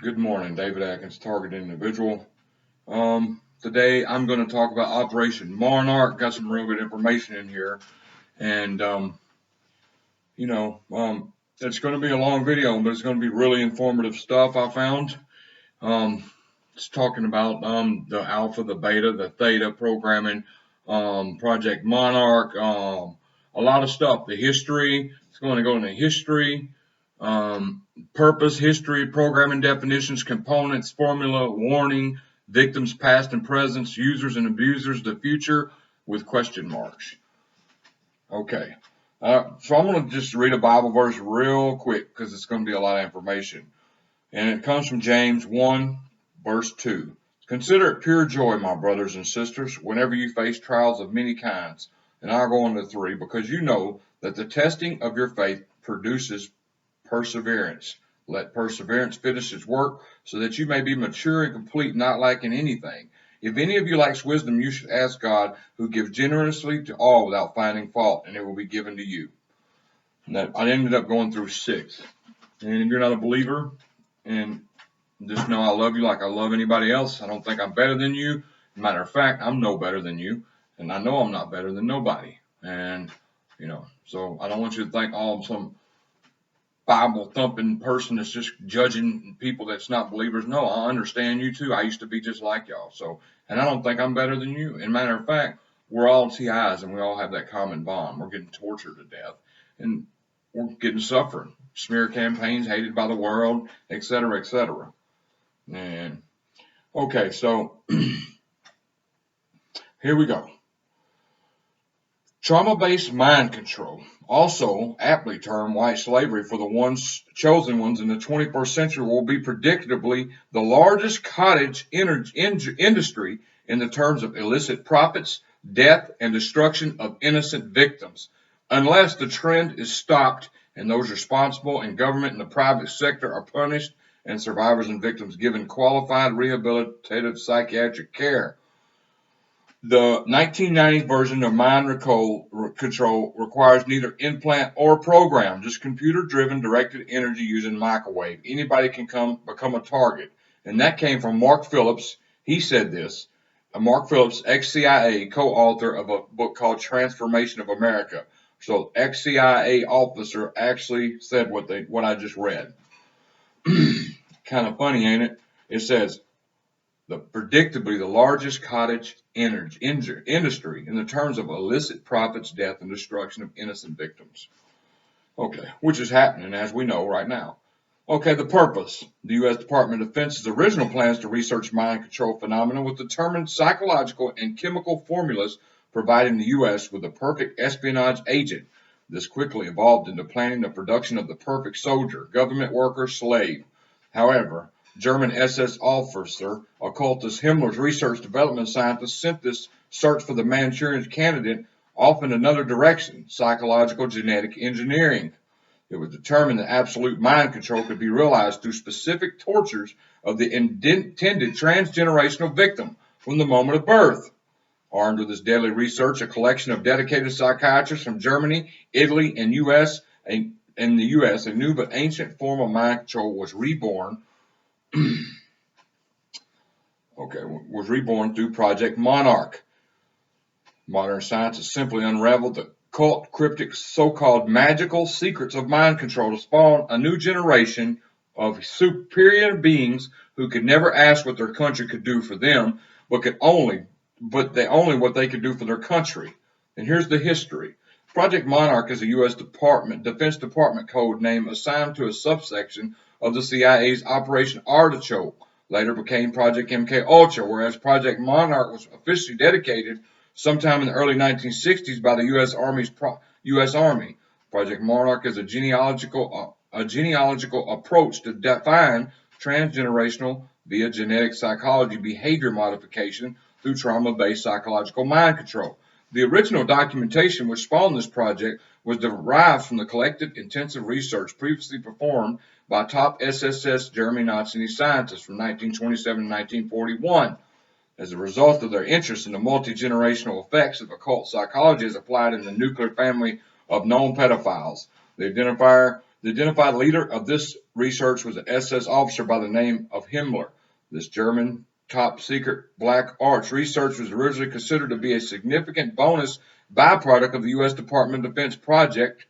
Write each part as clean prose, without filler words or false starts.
Good morning, David Atkins, target individual. Today I'm going to talk about Operation Monarch. Got some real good information in here, and you know, it's going to be a long video, but it's going to be really informative stuff I found. Um, it's talking about the alpha, the beta, the theta programming, Project Monarch, a lot of stuff. The history. It's going to go into history. Um, Purpose, history, programming definitions, components, formula, warning, victims past and present, users and abusers, the future with question marks. Okay. So I'm going to just read a Bible verse real quick because it's going to be a lot of information. And it comes from James 1, verse 2. Consider it pure joy, my brothers and sisters, whenever you face trials of many kinds. And I'll go on to 3, because you know that the testing of your faith produces perseverance. Let perseverance finish its work, so that you may be mature and complete, not lacking anything. If any of you lacks wisdom, you should ask God, who gives generously to all without finding fault, and it will be given to you. And that, I ended up going through 6. And if you're not a believer, and just know I love you like I love anybody else. I don't think I'm better than you. Matter of fact, I'm no better than you, and I know I'm not better than nobody. And so I don't want you to think, oh, I'm some Bible thumping person that's just judging people that's not believers. No, I understand you too. I used to be just like y'all. And I don't think I'm better than you. And matter of fact, we're all TIs, and we all have that common bond. We're getting tortured to death, and we're getting suffering. Smear campaigns, hated by the world, etc., etc. And okay, so here we go. Trauma-based mind control, also aptly termed white slavery for the chosen ones in the 21st century, will be predictably the largest cottage industry in the terms of illicit profits, death, and destruction of innocent victims, unless the trend is stopped and those responsible in government and the private sector are punished and survivors and victims given qualified rehabilitative psychiatric care. The 1990 version of mind control requires neither implant or program, just computer-driven directed energy using microwave. Anybody can become a target. And that came from Mark Phillips. He said this. Mark Phillips, ex-CIA, co-author of a book called Transformation of America. So ex-CIA officer actually said what I just read. Kind of funny, ain't it? It says, predictably the largest cottage industry in the terms of illicit profits, death, and destruction of innocent victims. Okay, which is happening, as we know, right now. Okay, the purpose. The U.S. Department of Defense's original plans to research mind control phenomena with determined psychological and chemical formulas, providing the U.S. with a perfect espionage agent. This quickly evolved into planning the production of the perfect soldier, government worker, slave. However, German SS officer, occultist Himmler's research development scientists sent this search for the Manchurian candidate off in another direction, psychological genetic engineering. It was determined that absolute mind control could be realized through specific tortures of the intended transgenerational victim from the moment of birth. Armed with this deadly research, a collection of dedicated psychiatrists from Germany, Italy, and the U.S., a new but ancient form of mind control was reborn through Project Monarch. Modern science has simply unraveled the cult, cryptic, so-called magical secrets of mind control to spawn a new generation of superior beings who could never ask what their country could do for them, but only what they could do for their country. And here's the history. Project Monarch is a U.S. Defense Department code name assigned to a subsection of the CIA's Operation Artichoke. Later became Project MK Ultra, whereas Project Monarch was officially dedicated sometime in the early 1960s by the U.S. Army. Project Monarch is a genealogical approach to define transgenerational via genetic psychology behavior modification through trauma-based psychological mind control. The original documentation which spawned this project was derived from the collected intensive research previously performed by top SS German Nazi scientists from 1927 to 1941. As a result of their interest in the multi-generational effects of occult psychology as applied in the nuclear family of known pedophiles, the identifier The identified leader of this research was an SS officer by the name of Himmler. This German top secret black arts research was originally considered to be a significant bonus byproduct of the U.S. Department of Defense Project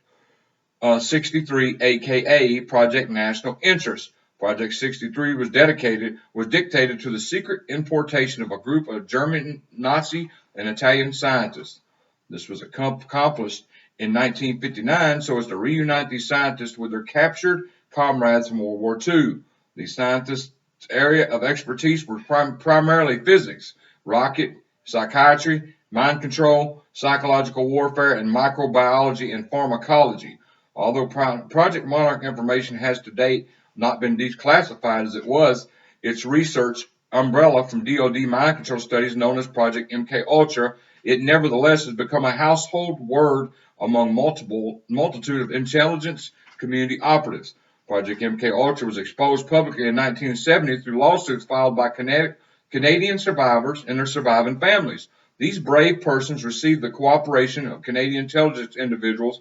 63, aka Project National Interest. Project 63 was dictated to the secret importation of a group of German, Nazi, and Italian scientists. This was accomplished in 1959 so as to reunite these scientists with their captured comrades from World War II. These scientists' area of expertise were primarily physics, rocket, psychiatry, mind control, psychological warfare, and microbiology and pharmacology. Although Project Monarch information has to date not been declassified as it was, its research umbrella from DoD mind control studies known as Project MK it nevertheless has become a household word among multitude of intelligence community operatives. Project MK was exposed publicly in 1970 through lawsuits filed by Canadian survivors and their surviving families. These brave persons received the cooperation of Canadian intelligence individuals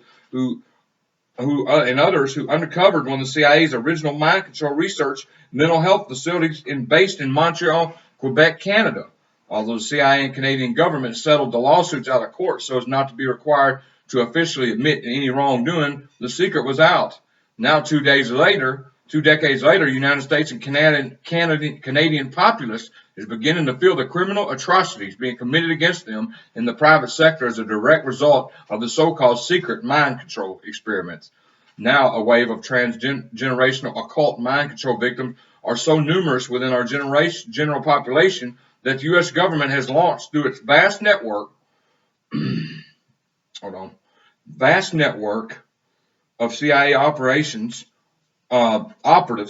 and others who uncovered one of the CIA's original mind control research mental health facilities based in Montreal, Quebec, Canada. Although the CIA and Canadian government settled the lawsuits out of court so as not to be required to officially admit any wrongdoing, the secret was out. Now, 2 decades later, United States and Canadian populace is beginning to feel the criminal atrocities being committed against them in the private sector as a direct result of the so-called secret mind control experiments. Now, a wave of transgenerational occult mind control victims are so numerous within our general population that the U.S. government has launched through its vast network of CIA operatives,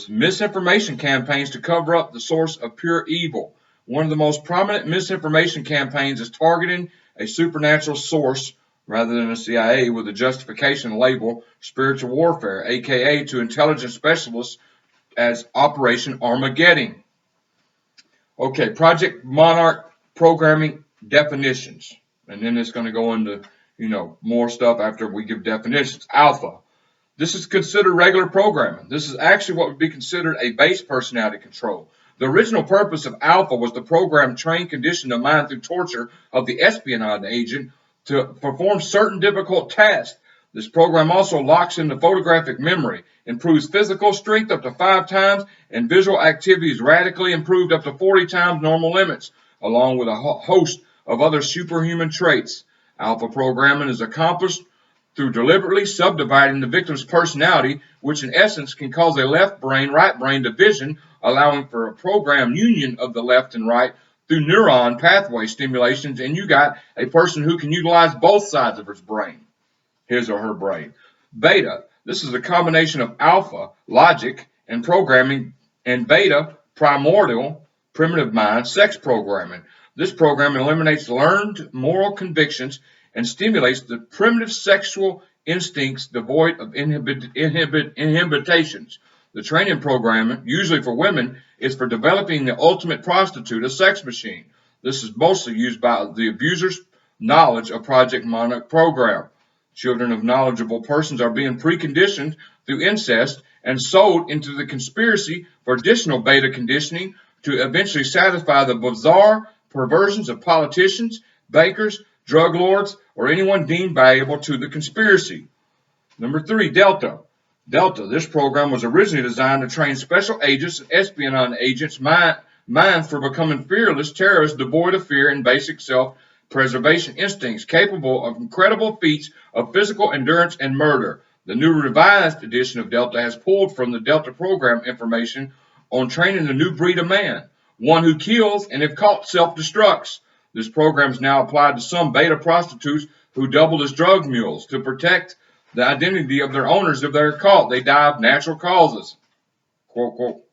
misinformation campaigns to cover up the source of pure evil. One of the most prominent misinformation campaigns is targeting a supernatural source rather than a CIA with a justification label spiritual warfare, aka to intelligence specialists as Operation Armageddon. Okay, Project Monarch programming definitions. And then it's going to go into, more stuff after we give definitions. Alpha. This is considered regular programming. This is actually what would be considered a base personality control. The original purpose of Alpha was to program, train, condition the mind through torture of the espionage agent to perform certain difficult tasks. This program also locks in the photographic memory, improves physical strength up to 5 times, and visual activity is radically improved up to 40 times normal limits, along with a host of other superhuman traits. Alpha programming is accomplished through deliberately subdividing the victim's personality, which in essence can cause a left brain, right brain division, allowing for a programmed union of the left and right through neuron pathway stimulations, and you got a person who can utilize both sides of his brain. His or her brain. Beta, this is a combination of alpha, logic, and programming, and beta, primordial, primitive mind, sex programming. This program eliminates learned moral convictions and stimulates the primitive sexual instincts devoid of inhibitions. The training program, usually for women, is for developing the ultimate prostitute, a sex machine. This is mostly used by the abuser's knowledge of Project Monarch program. Children of knowledgeable persons are being preconditioned through incest and sold into the conspiracy for additional beta conditioning to eventually satisfy the bizarre perversions of politicians, bankers, drug lords, or anyone deemed valuable to the conspiracy. Number 3, Delta. Delta, this program was originally designed to train special agents and espionage agents' minds for becoming fearless terrorists devoid of fear and basic self-preservation instincts, capable of incredible feats of physical endurance and murder. The new revised edition of Delta has pulled from the Delta program information on training a new breed of man, one who kills and if caught self-destructs. This program is now applied to some beta prostitutes who doubled as drug mules to protect the identity of their owners if they're caught. They die of natural causes. Quote, quote.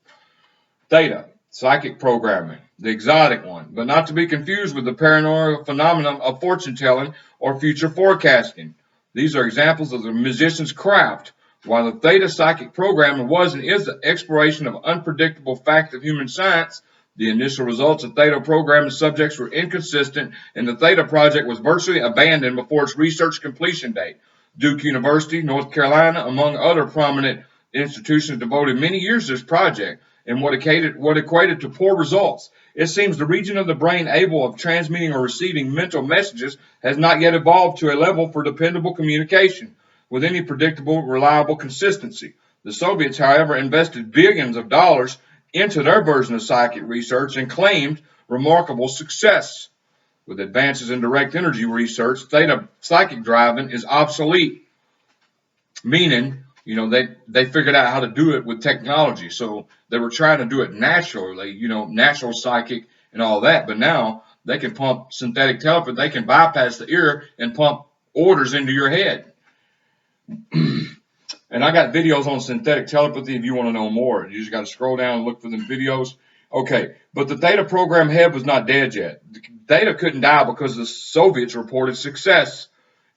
Theta, psychic programming, the exotic one, but not to be confused with the paranormal phenomenon of fortune telling or future forecasting. These are examples of the musician's craft. While the Theta psychic programming was and is the exploration of unpredictable facts of human science, the initial results of Theta programming subjects were inconsistent, and the Theta project was virtually abandoned before its research completion date. Duke University, North Carolina, among other prominent institutions, devoted many years to this project and what equated to poor results. It seems the region of the brain able of transmitting or receiving mental messages has not yet evolved to a level for dependable communication with any predictable, reliable consistency. The Soviets, however, invested billions of dollars into their version of psychic research and claimed remarkable success. With advances in direct energy research, theta psychic driving is obsolete, meaning, they figured out how to do it with technology. So they were trying to do it naturally, natural psychic and all that. But now they can pump synthetic telepathy. They can bypass the ear and pump orders into your head. And I got videos on synthetic telepathy if you want to know more. You just got to scroll down and look for them videos. Okay, but the Theta program head was not dead yet. Theta couldn't die because the Soviets reported success.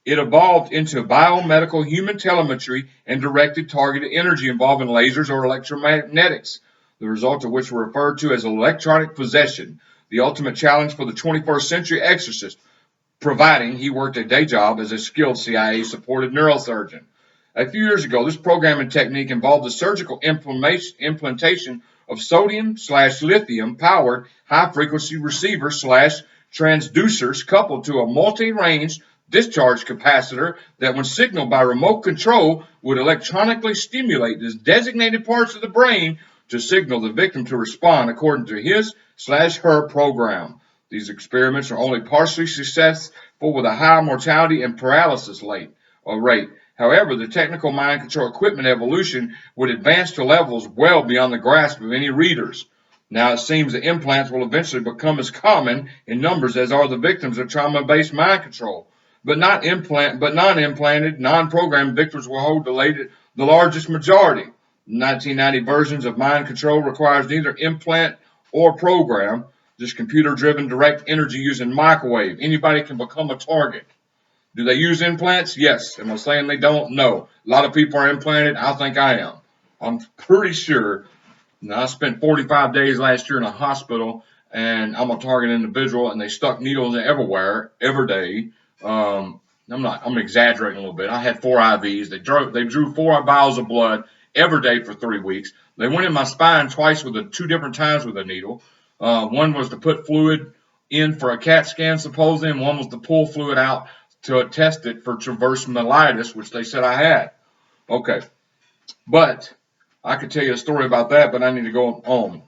It evolved into biomedical human telemetry and directed targeted energy involving lasers or electromagnetics, the result of which were referred to as electronic possession, the ultimate challenge for the 21st century exorcist, providing he worked a day job as a skilled CIA-supported neurosurgeon. A few years ago, this programming technique involved the surgical implantation of sodium/lithium-powered high-frequency receivers/transducers coupled to a multi-range discharge capacitor that, when signaled by remote control, would electronically stimulate the designated parts of the brain to signal the victim to respond according to his/her program. These experiments are only partially successful with a high mortality and paralysis rate. However, the technical mind control equipment evolution would advance to levels well beyond the grasp of any readers. Now it seems that implants will eventually become as common in numbers as are the victims of trauma-based mind control. But non-implanted, non-programmed victims will hold the largest majority. 1990 versions of mind control requires neither implant or program, just computer-driven direct energy using microwave. Anybody can become a target. Do they use implants? Yes. Am I saying they don't? No. A lot of people are implanted. I think I am. I'm pretty sure. Now, I spent 45 days last year in a hospital, and I'm a target individual, and they stuck needles everywhere, every day. I'm exaggerating a little bit. I had 4 IVs. They drew 4 vials of blood every day for 3 weeks. They went in my spine twice 2 different times with a needle. One was to put fluid in for a CAT scan, supposedly, and one was to pull fluid out to test it for transverse myelitis, which they said I had. Okay. But I could tell you a story about that, but I need to go on.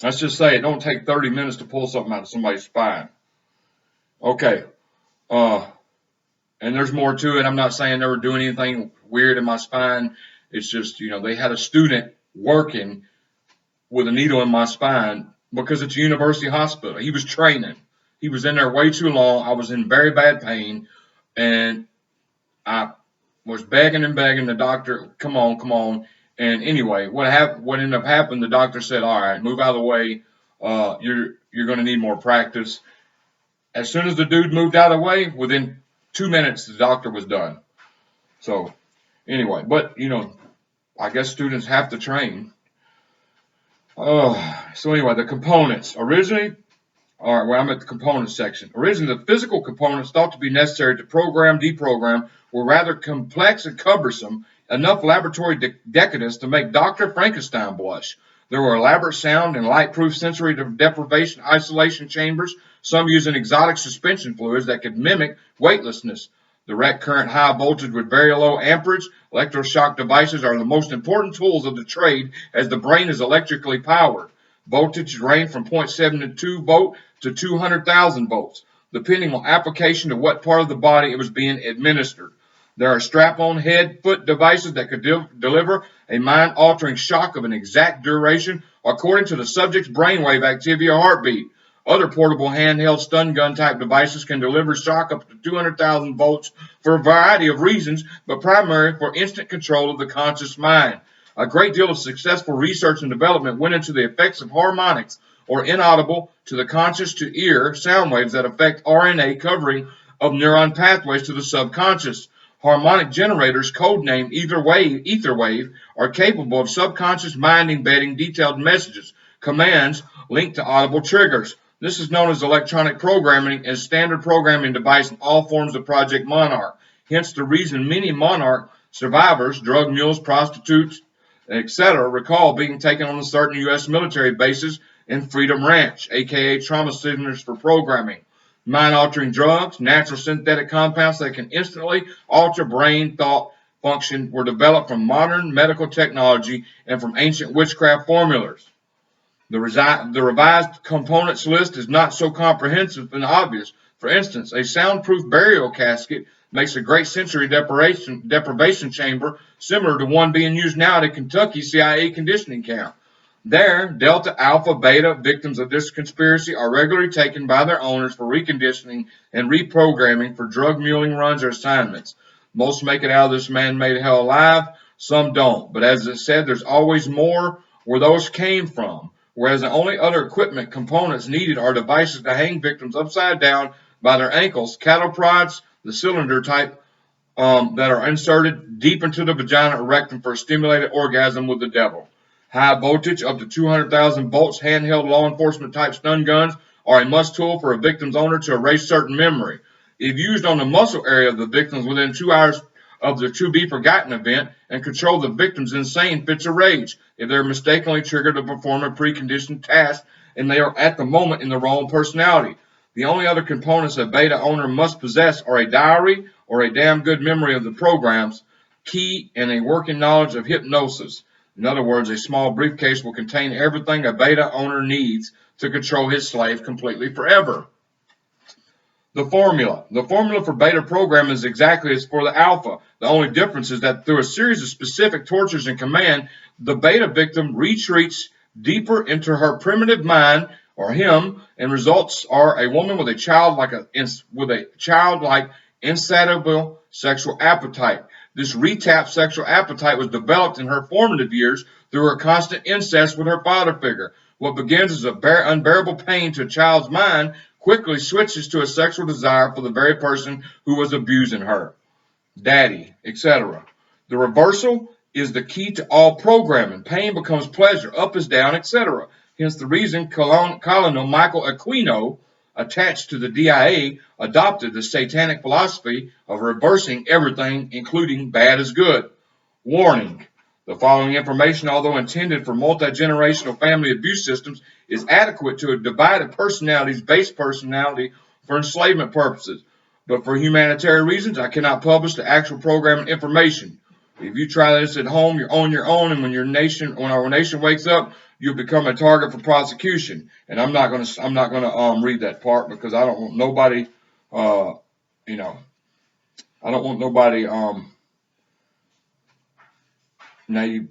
Let's just say it don't take 30 minutes to pull something out of somebody's spine. Okay. And there's more to it. I'm not saying they were doing anything weird in my spine. It's just, they had a student working with a needle in my spine because it's a university hospital. He was training. He was in there way too long. I was in very bad pain, and I was begging the doctor, come on. And anyway, what ended up happening, the doctor said, all right, move out of the way. You're going to need more practice. As soon as the dude moved out of the way, within 2 minutes, the doctor was done. So anyway, but, I guess students have to train. So anyway, the components. Originally, all right, well, I'm at the components section. Originally, the physical components thought to be necessary to deprogram, were rather complex and cumbersome, enough laboratory decadence to make Dr. Frankenstein blush. There were elaborate sound and light-proof sensory deprivation isolation chambers, some using exotic suspension fluids that could mimic weightlessness. Direct current high voltage with very low amperage, electroshock devices are the most important tools of the trade as the brain is electrically powered. Voltage range from 0.72 volt to 200,000 volts, depending on application to what part of the body it was being administered. There are strap-on head-foot devices that could deliver a mind-altering shock of an exact duration according to the subject's brainwave activity or heartbeat. Other portable handheld stun gun type devices can deliver shock up to 200,000 volts for a variety of reasons, but primarily for instant control of the conscious mind. A great deal of successful research and development went into the effects of harmonics, or inaudible to the conscious to ear sound waves that affect RNA covering of neuron pathways to the subconscious. Harmonic generators, codenamed ether wave, are capable of subconscious mind embedding detailed messages, commands linked to audible triggers. This is known as electronic programming, as standard programming device in all forms of Project Monarch. Hence the reason many Monarch survivors, drug mules, prostitutes, etc., recall being taken on certain U.S. military bases in Freedom Ranch, aka trauma centers for programming. Mind-altering drugs, natural synthetic compounds that can instantly alter brain thought function were developed from modern medical technology and from ancient witchcraft formulas. The revised components list is not so comprehensive and obvious. For instance, a soundproof burial casket makes a great sensory deprivation chamber similar to one being used now at a Kentucky CIA conditioning camp. There, Delta, Alpha, Beta victims of this conspiracy are regularly taken by their owners for reconditioning and reprogramming for drug muling runs or assignments. Most make it out of this man-made hell alive, some don't. But as I said, there's always more where those came from. Whereas the only other equipment components needed are devices to hang victims upside down by their ankles, cattle prods, the cylinder type that are inserted deep into the vagina or rectum for a stimulated orgasm with the devil. High voltage, up to 200,000 volts, handheld law enforcement type stun guns are a must tool for a victim's owner to erase certain memory. If used on the muscle area of the victims within 2 hours of the to-be-forgotten event and control the victim's insane fits of rage if they're mistakenly triggered to perform a preconditioned task and they are at the moment in the wrong personality. The only other components a beta owner must possess are a diary or a damn good memory of the programs, key, and a working knowledge of hypnosis. In other words, a small briefcase will contain everything a beta owner needs to control his slave completely forever. The formula. The formula for beta program is exactly as for the alpha. The only difference is that through a series of specific tortures and command, the beta victim retreats deeper into her primitive mind or him, and results are a woman with a childlike insatiable sexual appetite. This retapped sexual appetite was developed in her formative years through her constant incest with her father figure. What begins as unbearable pain to a child's mind quickly switches to a sexual desire for the very person who was abusing her, daddy, etc. The reversal is the key to all programming. Pain becomes pleasure, up is down, etc. Hence the reason Colonel Michael Aquino, attached to the DIA, adopted the satanic philosophy of reversing everything, including bad as good. Warning. The following information, although intended for multi-generational family abuse systems, is adequate to a divided based personality for enslavement purposes. But for humanitarian reasons, I cannot publish the actual program information. If you try this at home, you're on your own, and when our nation wakes up, you'll become a target for prosecution. And I'm not gonna read that part because I don't want nobody, I don't want nobody, now you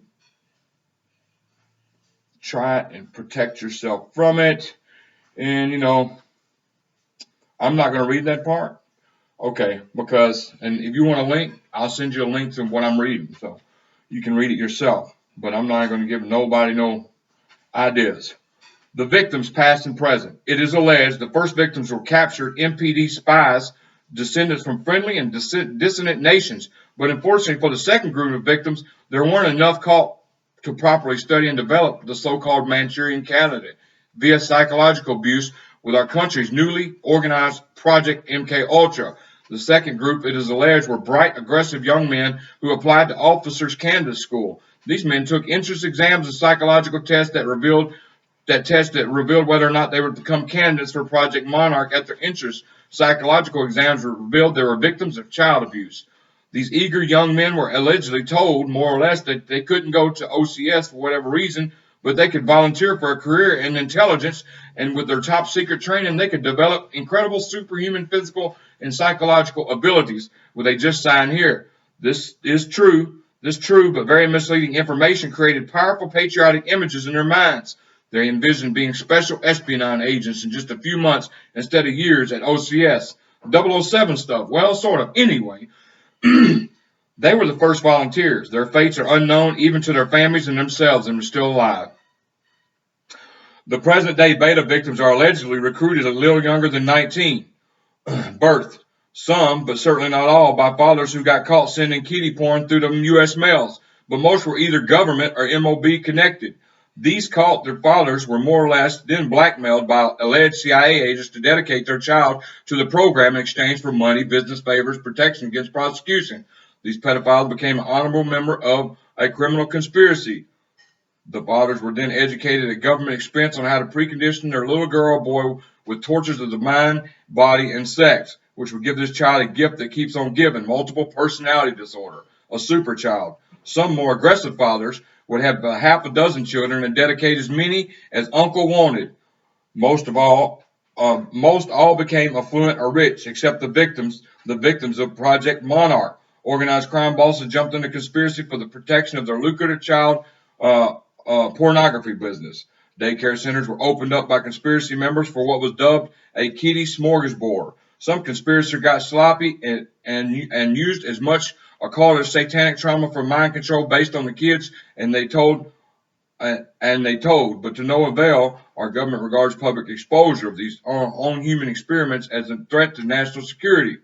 try it and protect yourself from it. And, I'm not going to read that part. Okay, and if you want a link, I'll send you a link to what I'm reading. So you can read it yourself. But I'm not going to give nobody no ideas. The victims, past and present. It is alleged the first victims were captured MPD spies, descendants from friendly and dissident nations. But unfortunately for the second group of victims, there weren't enough caught to properly study and develop the so-called Manchurian candidate via psychological abuse with our country's newly organized Project MK Ultra. The second group, it is alleged, were bright, aggressive young men who applied to officers' candidate school. These men took entrance exams and psychological tests that revealed whether or not they would become candidates for Project Monarch. At their entrance psychological exams revealed they were victims of child abuse. These eager young men were allegedly told, more or less, that they couldn't go to OCS for whatever reason, but they could volunteer for a career in intelligence, and with their top secret training, they could develop incredible superhuman physical and psychological abilities. Well, they just signed here. This true, but very misleading information created powerful patriotic images in their minds. They envisioned being special espionage agents in just a few months instead of years at OCS. 007 stuff. Well, sort of. Anyway, they were the first volunteers. Their fates are unknown even to their families and themselves, and are still alive. The present-day beta victims are allegedly recruited a little younger than 19. Birthed. Some, but certainly not all, by fathers who got caught sending kiddie porn through the U.S. mails. But most were either government or MOB connected. These caught their fathers were more or less then blackmailed by alleged CIA agents to dedicate their child to the program in exchange for money, business favors, protection against prosecution. These pedophiles became an honorable member of a criminal conspiracy. The fathers were then educated at government expense on how to precondition their little girl or boy with tortures of the mind, body, and sex, which would give this child a gift that keeps on giving, multiple personality disorder, a super child. Some more aggressive fathers would have half a dozen children and dedicate as many as uncle wanted. Most of all, most all became affluent or rich, except the victims of Project Monarch. Organized crime bosses jumped into conspiracy for the protection of their lucrative child uh, pornography business. Daycare centers were opened up by conspiracy members for what was dubbed a kiddie smorgasbord. Some conspirators got sloppy and used as much or called it satanic trauma for mind control based on the kids, but to no avail. Our government regards public exposure of these on human experiments as a threat to national security.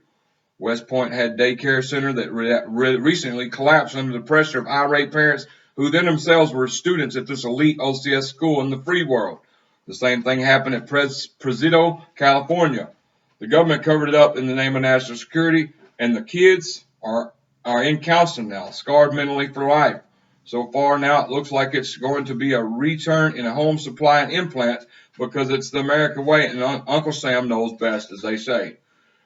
West Point had daycare center that recently collapsed under the pressure of irate parents who then themselves were students at this elite OCS school in the free world. The same thing happened at Presidio, California. The government covered it up in the name of national security, and the kids are in counseling now, scarred mentally for life. So far now, it looks like it's going to be a return in a home supply and implants because it's the American way, and Uncle Sam knows best, as they say.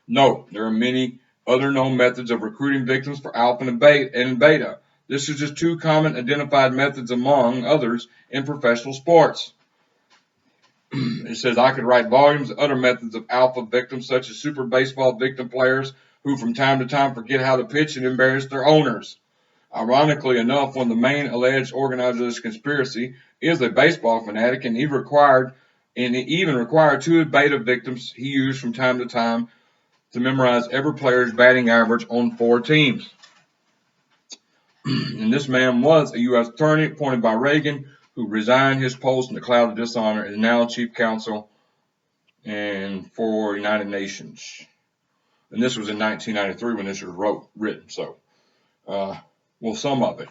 No, there are many other known methods of recruiting victims for alpha and beta. This is just two common identified methods among others in professional sports. It says I could write volumes of other methods of alpha victims, such as super baseball victim players who from time to time forget how to pitch and embarrass their owners. Ironically enough, one of the main alleged organizers of this conspiracy is a baseball fanatic, and he even required two beta victims he used from time to time to memorize every player's batting average on 4 teams. And this man was a U.S. attorney appointed by Reagan, who resigned his post in a cloud of dishonor and is now chief counsel for United Nations. And this was in 1993 when this was written. So, some of it.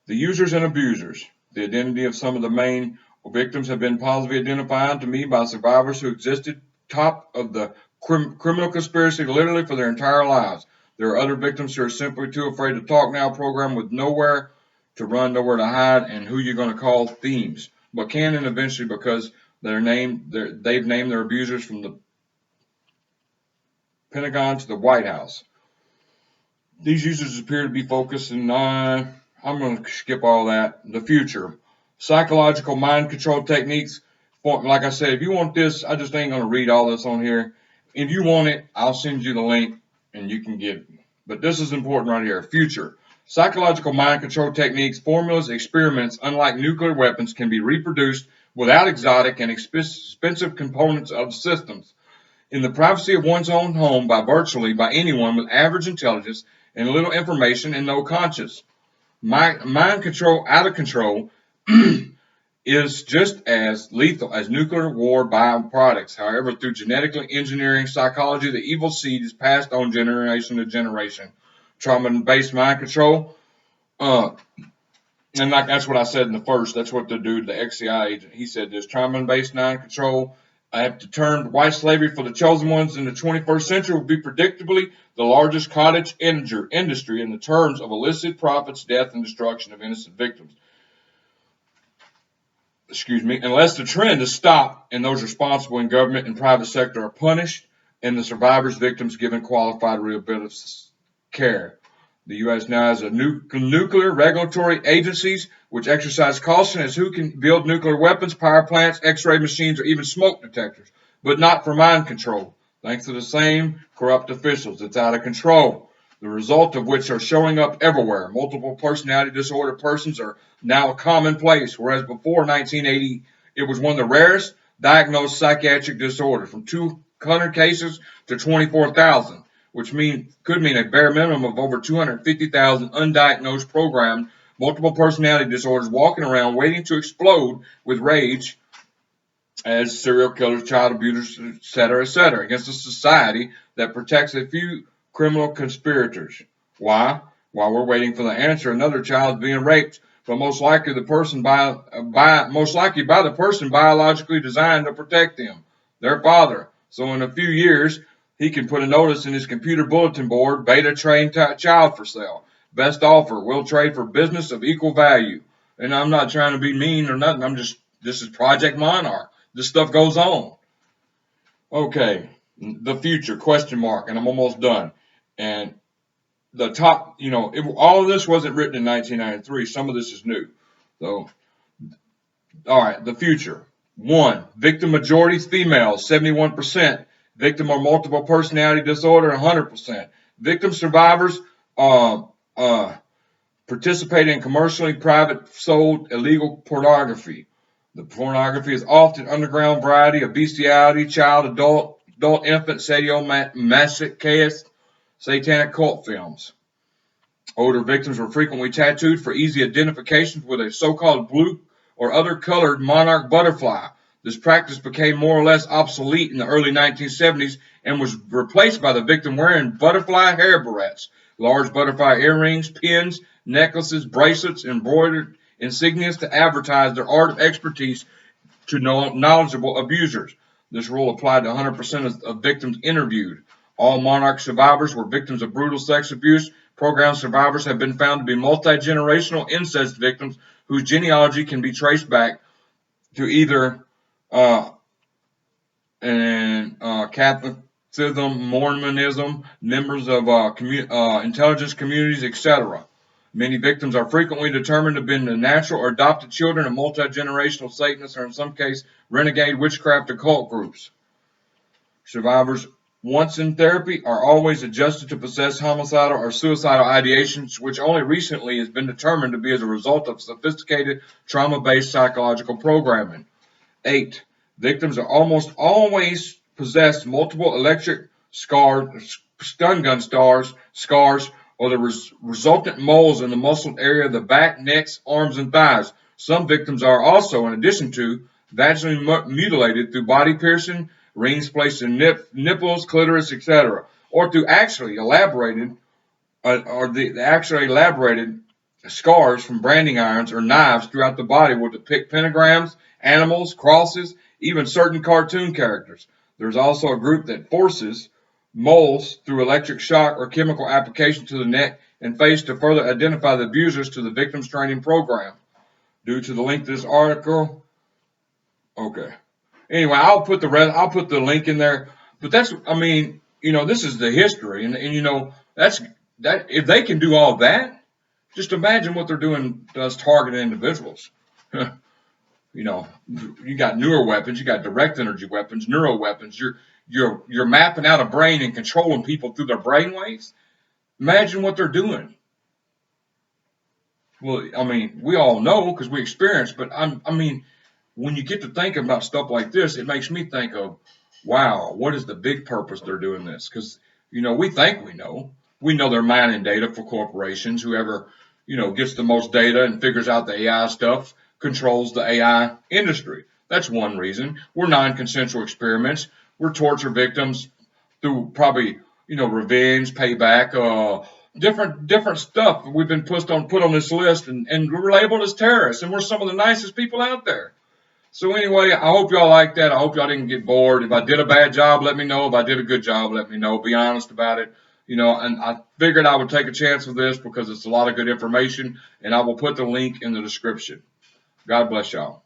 The users and abusers. The identity of some of the main victims have been positively identified to me by survivors who existed top of the criminal conspiracy literally for their entire lives. There are other victims who are simply too afraid to talk now, program with nowhere to run, nowhere to hide, and who you're going to call themes. But can and eventually because they've named their abusers from the Pentagon to the White House. These users appear to be focusing on, I'm going to skip all that, the future. Psychological mind control techniques. Like I said, if you want this, I just ain't going to read all this on here. If you want it, I'll send you the link and you can get it. But this is important right here. Future. Psychological mind control techniques, formulas, experiments, unlike nuclear weapons, can be reproduced without exotic and expensive components of systems. In the privacy of one's own home by anyone with average intelligence and little information and no conscience. Mind control out of control is just as lethal as nuclear war byproducts. However, through genetically engineering psychology, the evil seed is passed on generation to generation. Trauma-based mind control, and that's what I said in the first. That's what the dude, the ex-CIA agent, he said this. Trauma-based mind control. I have determined white slavery for the chosen ones in the 21st century will be predictably the largest cottage industry in the terms of illicit profits, death, and destruction of innocent victims. Unless the trend is stopped and those responsible in government and private sector are punished and the survivors' victims given qualified rehabilitative care. The U.S. now has a nuclear regulatory agencies which exercise caution as who can build nuclear weapons, power plants, X-ray machines, or even smoke detectors, but not for mind control, thanks to the same corrupt officials. It's out of control, the result of which are showing up everywhere. Multiple personality disorder persons are now commonplace, whereas before 1980, it was one of the rarest diagnosed psychiatric disorders, from 200 cases to 24,000. Which could mean a bare minimum of over 250,000 undiagnosed programmed multiple personality disorders walking around waiting to explode with rage as serial killers, child abusers, etc., against a society that protects a few criminal conspirators. Why? While we're waiting for the answer, another child is being raped but most likely by the person biologically designed to protect them, their father. So in a few years, he can put a notice in his computer bulletin board: beta trained child for sale. Best offer. We'll trade for business of equal value. And I'm not trying to be mean or nothing. This is Project Monarch. This stuff goes on. Okay. The future, question mark. And I'm almost done. And the top, all of this wasn't written in 1993. Some of this is new. So, all right, the future. 1. Victim majority females, 71%. Victim or multiple personality disorder, 100%. Victim survivors uh, uh, participate in commercially private sold illegal pornography. The pornography is often underground variety of bestiality, child, adult, infant, sadomasochist, satanic cult films. Older victims were frequently tattooed for easy identification with a so-called blue or other colored monarch butterfly. This practice became more or less obsolete in the early 1970s and was replaced by the victim wearing butterfly hair barrettes, large butterfly earrings, pins, necklaces, bracelets, embroidered insignias to advertise their art of expertise to knowledgeable abusers. This rule applied to 100% of victims interviewed. All Monarch survivors were victims of brutal sex abuse. Program survivors have been found to be multi-generational incest victims whose genealogy can be traced back to either uh, Catholicism, Mormonism, members of intelligence communities, etc. Many victims are frequently determined to have been the natural or adopted children of multi-generational Satanists or in some case renegade witchcraft occult groups. Survivors, once in therapy, are always adjusted to possess homicidal or suicidal ideations, which only recently has been determined to be as a result of sophisticated trauma-based psychological programming. 8. Victims are almost always possess multiple electric stun gun scars, or the resultant moles in the muscle area of the back, necks, arms, and thighs. Some victims are also, in addition to, vaginally mutilated through body piercing, rings placed in nipples, clitoris, etc., or through actually elaborated scars from branding irons or knives throughout the body will depict pentagrams, animals, crosses, even certain cartoon characters. There's also a group that forces moles through electric shock or chemical application to the neck and face to further identify the abusers to the victim's training program. Due to the length of this article, okay. Anyway, I'll put the link in there. But this is the history, and that if they can do all that, just imagine what they're doing to us targeted individuals. You got newer weapons, you got direct energy weapons, neuro weapons. You're mapping out a brain and controlling people through their brain waves. Imagine what they're doing. Well, we all know because we experience, but when you get to thinking about stuff like this, it makes me think of, wow, what is the big purpose they're doing this? Because, we think we know. We know they're mining data for corporations. Whoever, gets the most data and figures out the AI stuff controls the AI industry. That's one reason. We're non-consensual experiments. We're torture victims through probably, revenge, payback, different stuff. We've been put on this list and we're labeled as terrorists, and we're some of the nicest people out there. So anyway, I hope y'all like that. I hope y'all didn't get bored. If I did a bad job, let me know. If I did a good job, let me know. Be honest about it. And I figured I would take a chance with this because it's a lot of good information, and I will put the link in the description. God bless y'all.